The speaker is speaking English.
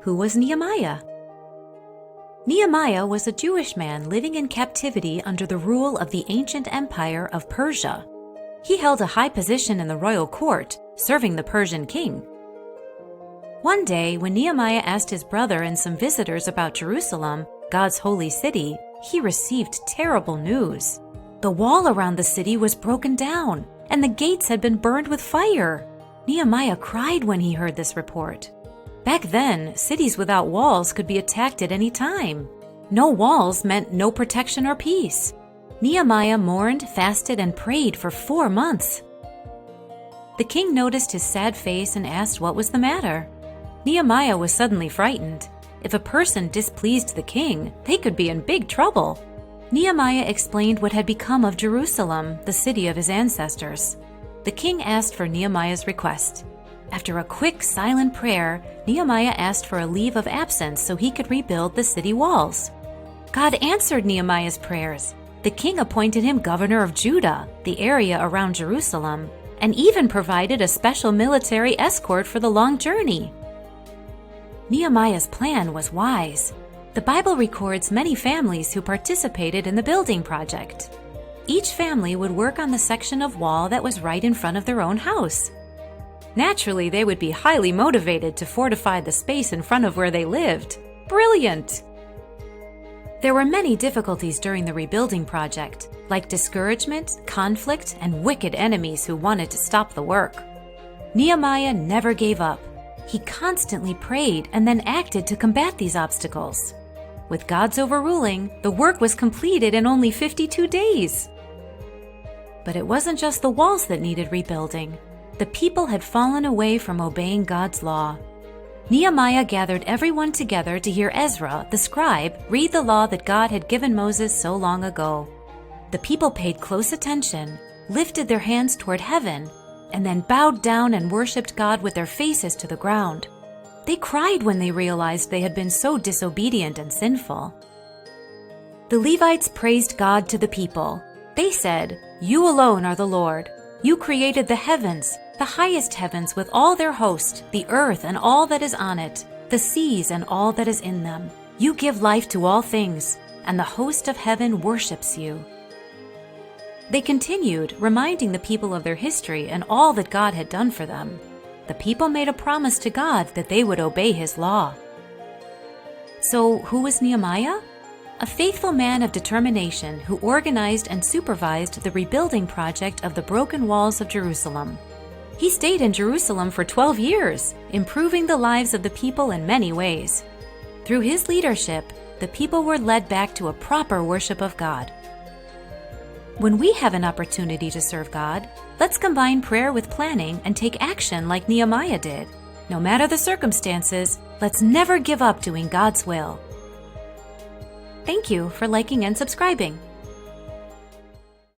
Who was Nehemiah? Nehemiah was a Jewish man living in captivity under the rule of the ancient empire of Persia. He held a high position in the royal court, serving the Persian king. One day, when Nehemiah asked his brother and some visitors about Jerusalem, God's holy city, he received terrible news. The wall around the city was broken down, and the gates had been burned with fire. Nehemiah cried when he heard this report. Back then, cities without walls could be attacked at any time. No walls meant no protection or peace. Nehemiah mourned, fasted, and prayed for 4 months. The king noticed his sad face and asked what was the matter. Nehemiah was suddenly frightened. If a person displeased the king, they could be in big trouble. Nehemiah explained what had become of Jerusalem, the city of his ancestors. The king asked for Nehemiah's request. After a quick, silent prayer, Nehemiah asked for a leave of absence so he could rebuild the city walls. God answered Nehemiah's prayers. The king appointed him governor of Judah, the area around Jerusalem, and even provided a special military escort for the long journey. Nehemiah's plan was wise. The Bible records many families who participated in the building project. Each family would work on the section of wall that was right in front of their own house. Naturally, they would be highly motivated to fortify the space in front of where they lived. Brilliant! There were many difficulties during the rebuilding project, like discouragement, conflict, and wicked enemies who wanted to stop the work. Nehemiah never gave up. He constantly prayed and then acted to combat these obstacles. With God's overruling, the work was completed in only 52 days. But it wasn't just the walls that needed rebuilding. The people had fallen away from obeying God's law. Nehemiah gathered everyone together to hear Ezra, the scribe, read the law that God had given Moses so long ago. The people paid close attention, lifted their hands toward heaven, and then bowed down and worshipped God with their faces to the ground. They cried when they realized they had been so disobedient and sinful. The Levites praised God to the people. They said, "You alone are the Lord. You created the heavens, the highest heavens with all their host, the earth and all that is on it, the seas and all that is in them. You give life to all things, and the host of heaven worships you." They continued, reminding the people of their history and all that God had done for them. The people made a promise to God that they would obey His law. So, who was Nehemiah? A faithful man of determination who organized and supervised the rebuilding project of the broken walls of Jerusalem. He stayed in Jerusalem for 12 years, improving the lives of the people in many ways. Through his leadership, the people were led back to a proper worship of God. When we have an opportunity to serve God, let's combine prayer with planning and take action like Nehemiah did. No matter the circumstances, let's never give up doing God's will. Thank you for liking and subscribing.